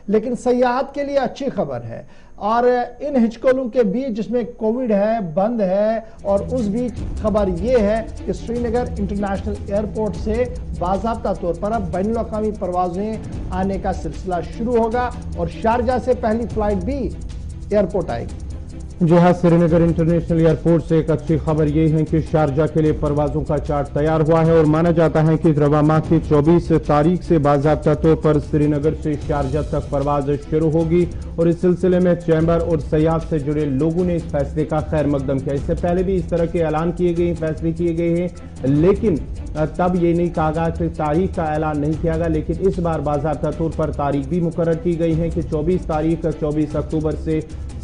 लेकिन सयाहत के लिए अच्छी खबर है। और इन हिचकोलों के बीच जिसमें कोविड है, बंद है, और उस बीच खबर यह है कि श्रीनगर इंटरनेशनल एयरपोर्ट से बाज़ाब्ता तौर पर अब बैनुल अक़वामी परवाजें आने का सिलसिला शुरू होगा और शारजा से पहली फ्लाइट भी एयरपोर्ट आएगी। जी हाँ, श्रीनगर इंटरनेशनल एयरपोर्ट से एक अच्छी खबर यह है कि शारजा के लिए परवाजों का चार्ट तैयार हुआ है और माना जाता है कि रवा माह की 24 तारीख से बाज़ाब्ता तौर पर श्रीनगर से शारजा तक परवाज शुरू होगी। और इस सिलसिले में चैम्बर और सयाहत से जुड़े लोगों ने इस फैसले का खैर मकदम किया। इससे पहले भी इस तरह के ऐलान किए गए, फैसले किए गए हैं, लेकिन तब ये नहीं कहा गया कि तारीख का ऐलान नहीं किया गया। लेकिन इस बार बाज़ाब्ता तौर पर तारीख भी मुकर्रर की गई है कि 24 अक्टूबर से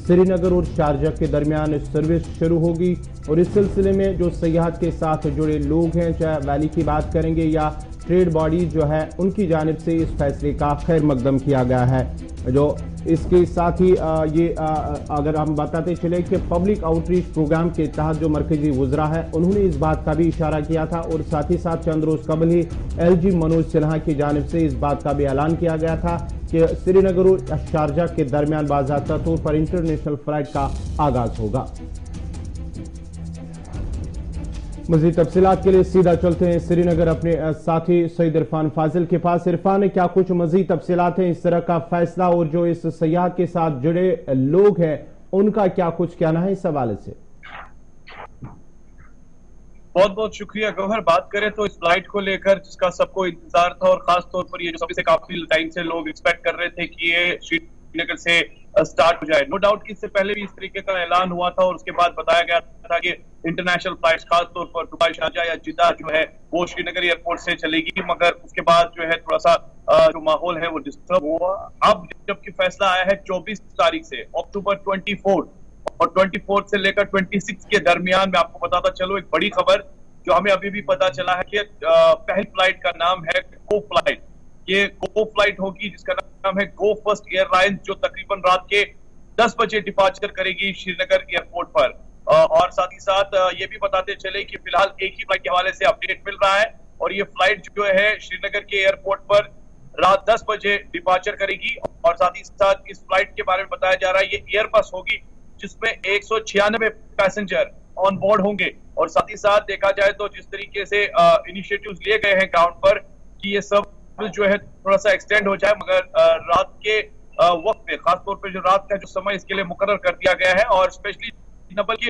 श्रीनगर और शारजा के दरमियान सर्विस शुरू होगी। और इस सिलसिले में जो सयाहत के साथ जुड़े लोग हैं, चाहे वैली की बात करेंगे या ट्रेड बॉडी जो है, उनकी जानिब से इस फैसले का खैर मकदम किया गया है। जो इसके साथ ही अगर हम बताते चले कि पब्लिक आउटरीच प्रोग्राम के तहत जो मरकजी वज़रा है, उन्होंने इस बात का भी इशारा किया था और साथ ही साथ चंद रोज कबल ही LG मनोज सिन्हा की जानिब से इस बात का भी ऐलान किया गया था कि श्रीनगर और शारजा के दरमियान बाज़ाब्ता तौर पर इंटरनेशनल फ्लाइट का आगाज होगा। मज़ीद तफसीलात के लिए सीधा चलते हैं श्रीनगर अपने साथी सईद इरफान फाजिल के पास। इरफान, क्या कुछ मज़ीद तफसीलात हैं इस तरह का फैसला और जो इस सयाहत के साथ जुड़े लोग हैं उनका क्या कुछ कहना है इस हवाले से? बहुत बहुत शुक्रिया गौहर। बात करें तो इस फ्लाइट को लेकर जिसका सबको इंतजार था और खास तौर पर ये जो सबसे काफी टाइम से लोग एक्सपेक्ट कर रहे थे कि ये श्रीनगर से स्टार्ट हो जाए। नो डाउट कि इससे पहले भी इस तरीके का ऐलान हुआ था और उसके बाद बताया गया था कि इंटरनेशनल फ्लाइट्स खास तौर पर दुबई, शारजा या जिद्दा जो है वो श्रीनगर एयरपोर्ट से चलेगी, मगर उसके बाद जो है थोड़ा सा जो माहौल है वो डिस्टर्ब हुआ। अब जबकि फैसला आया है 24 तारीख से अक्टूबर 24 और 24 से लेकर 26 के दरमियान, मैं आपको बताता चलो एक बड़ी खबर जो हमें अभी भी पता चला है कि पहली फ्लाइट का नाम है गो फ्लाइट। ये गो फ्लाइट होगी जिसका नाम है गो फर्स्ट एयरलाइंस, जो तकरीबन रात के 10 बजे डिपार्चर करेगी श्रीनगर एयरपोर्ट पर। और साथ ही साथ ये भी बताते चले कि फिलहाल एक ही फ्लाइट के हवाले से अपडेट मिल रहा है और ये फ्लाइट जो है श्रीनगर के एयरपोर्ट पर रात 10 बजे डिपार्चर करेगी। और साथ ही साथ इस फ्लाइट के बारे में बताया जा रहा है ये एयरबस होगी जिसमें 196 पैसेंजर ऑन बोर्ड होंगे। और साथ ही साथ देखा जाए तो जिस तरीके से इनिशिएटिव्स लिए गए हैं ग्राउंड पर कि ये सब जो है थोड़ा सा एक्सटेंड हो जाए, मगर रात के वक्त पे खासतौर पे जो रात का जो समय इसके लिए मुकर्रर कर दिया गया है और स्पेशली न बल्कि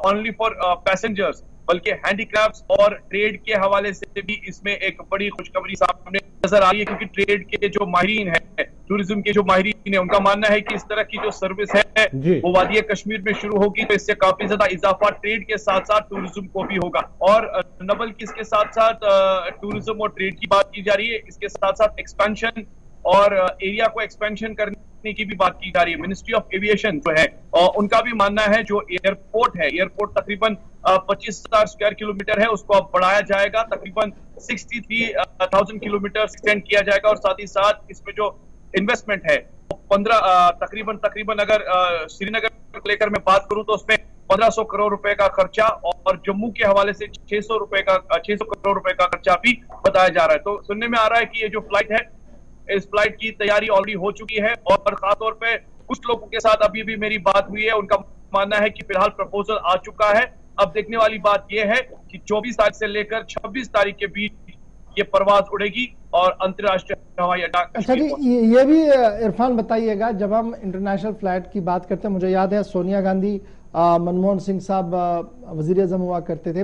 ओनली फॉर पैसेंजर्स बल्कि हैंडीक्राफ्ट्स और ट्रेड के हवाले से भी इसमें एक बड़ी खुशखबरी सामने नजर आ रही है, क्योंकि ट्रेड के जो माहिरीन है, टूरिज्म के जो माहिरीन है, उनका मानना है कि इस तरह की जो सर्विस है वो वादी कश्मीर में शुरू होगी तो इससे काफी ज्यादा इजाफा ट्रेड के साथ साथ टूरिज्म को भी होगा। और न बल्कि इसके साथ साथ टूरिज्म और ट्रेड की बात की जा रही है, इसके साथ साथ एक्सपेंशन और एरिया को एक्सपेंशन करने की भी बात की जा रही है। मिनिस्ट्री ऑफ एविएशन जो है उनका भी मानना है जो एयरपोर्ट है, एयरपोर्ट तकरीबन 25,000 स्क्वायर किलोमीटर है, उसको अब बढ़ाया जाएगा, तकरीबन 63,000 किलोमीटर एक्सटेंड किया जाएगा। और साथ ही साथ इसमें जो इन्वेस्टमेंट है 15 तकरीबन अगर श्रीनगर को लेकर मैं बात करूं तो उसमें 1500 करोड़ रुपए का खर्चा और जम्मू के हवाले से 600 करोड़ रुपए का खर्चा भी बताया जा रहा है। तो सुनने में आ रहा है कि ये जो फ्लाइट है, इस फ्लाइट की तैयारी ऑलरेडी हो चुकी है और खासतौर पे कुछ लोगों के साथ अभी भी मेरी बात हुई है, उनका मानना है कि फिलहाल प्रपोजल आ चुका है। अब देखने वाली बात यह है कि 24 तारीख से लेकर 26 तारीख के बीच ये परवाज उड़ेगी और अंतर्राष्ट्रीय हवाई अड्डा। अच्छा जी, ये भी इरफान बताइएगा, जब हम इंटरनेशनल फ्लाइट की बात करते हैं, मुझे याद है सोनिया गांधी, मनमोहन सिंह साहब वजीर आज़म हुआ करते थे,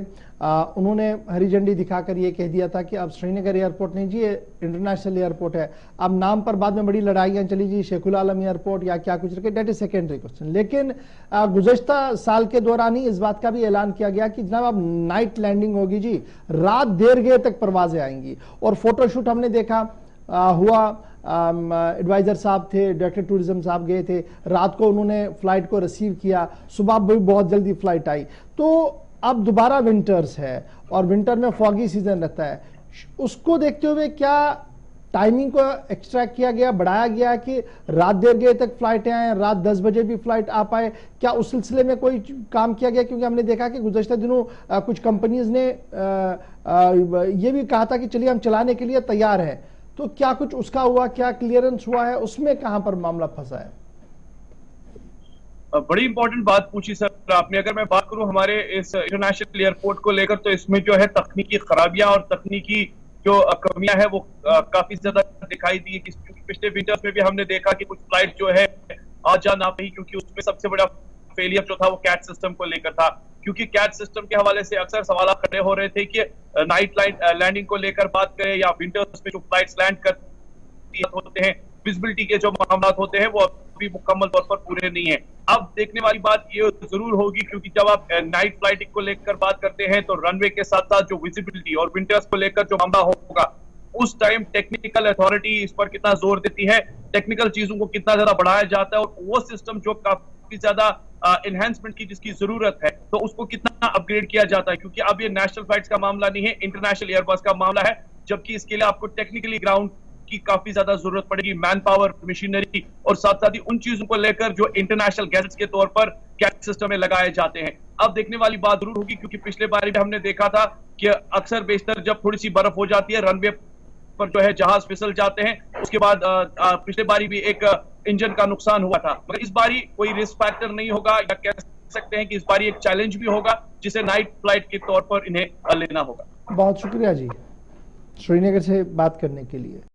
उन्होंने हरी झंडी दिखाकर ये कह दिया था कि अब श्रीनगर एयरपोर्ट नहीं जी, ये इंटरनेशनल एयरपोर्ट है। अब नाम पर बाद में बड़ी लड़ाइयाँ चली जी, शेखुल आलम एयरपोर्ट या क्या कुछ रखे, डेट इज सेकेंडरी क्वेश्चन। लेकिन गुज़श्ता साल के दौरान ही इस बात का भी ऐलान किया गया कि जनाब अब नाइट लैंडिंग होगी जी, रात देर गए तक परवाजें आएंगी। और फोटोशूट हमने देखा हुआ, एडवाइजर साहब थे, डायरेक्टर टूरिज्म साहब गए थे, रात को उन्होंने फ्लाइट को रिसीव किया, सुबह भी बहुत जल्दी फ्लाइट आई। तो अब दोबारा विंटर्स है और विंटर में फॉगी सीजन रहता है, उसको देखते हुए क्या टाइमिंग को एक्सट्रैक्ट किया गया, बढ़ाया गया कि रात देर गए तक फ्लाइटें आए, रात 10 बजे भी फ्लाइट आ पाए, क्या उस सिलसिले में कोई काम किया गया? क्योंकि हमने देखा कि गुज़श्ता दिनों कुछ कंपनीज ने ये भी कहा था कि चलिए हम चलाने के लिए तैयार हैं, तो क्या कुछ उसका हुआ, क्या क्लियरेंस हुआ है, उसमें कहां पर मामला फंसा है? बड़ी इंपॉर्टेंट बात पूछी सर आपने। अगर मैं बात करूं हमारे इस इंटरनेशनल एयरपोर्ट को लेकर, तो इसमें जो है तकनीकी खराबियां और तकनीकी जो कमियां है वो काफी ज्यादा दिखाई दी है। क्योंकि पिछले विंटर्स में भी हमने देखा कि कुछ फ्लाइट जो है आ जा ना पाई, क्योंकि उसमें सबसे बड़ा फेलियर जो था वो कैट सिस्टम को लेकर था। क्योंकि कैट सिस्टम के हवाले से अक्सर सवाल खड़े हो रहे थे कि नाइट लैंडिंग को लेकर बात करें या विंटर्स में जो फ्लाइट्स लैंड करती होते हैं, विजिबिलिटी के जो मामला होते हैं वो अभी मुकम्मल तौर पर पूरे नहीं है। अब देखने वाली बात ये जरूर होगी, क्योंकि जब आप नाइट फ्लाइटिंग को लेकर बात करते हैं तो रनवे के साथ साथ जो विजिबिलिटी और विंटर्स को लेकर जो मामला होगा, उस टाइम टेक्निकल अथॉरिटी इस पर कितना जोर देती है, टेक्निकल चीजों को कितना ज्यादा बढ़ाया जाता है, और वो सिस्टम जो काफी ज्यादा एनहेंसमेंट की जिसकी जरूरत है, तो उसको कितना अपग्रेड किया जाता है। क्योंकि अब ये नेशनल फ्लाइट्स का मामला नहीं है, इंटरनेशनल एयरबस का मामला है, जबकि इसके लिए आपको टेक्निकली ग्राउंड की काफी ज्यादा जरूरत पड़ेगी, मैन पावर, मशीनरी, और साथ साथ ही उन चीजों को लेकर जो इंटरनेशनल गैजेट्स के तौर पर कैट सिस्टम में लगाए जाते हैं। अब देखने वाली बात जरूर होगी, क्योंकि पिछले बार भी हमने देखा था कि अक्सर बेशतर जब थोड़ी सी बर्फ हो जाती है, रनवे पर जो है जहाज फिसल जाते हैं, उसके बाद पिछले बारी भी एक इंजन का नुकसान हुआ था। मगर इस बारी कोई रिस्क फैक्टर नहीं होगा, या कह सकते हैं कि इस बारी एक चैलेंज भी होगा जिसे नाइट फ्लाइट के तौर पर इन्हें लेना होगा। बहुत शुक्रिया जी, श्रीनगर से बात करने के लिए।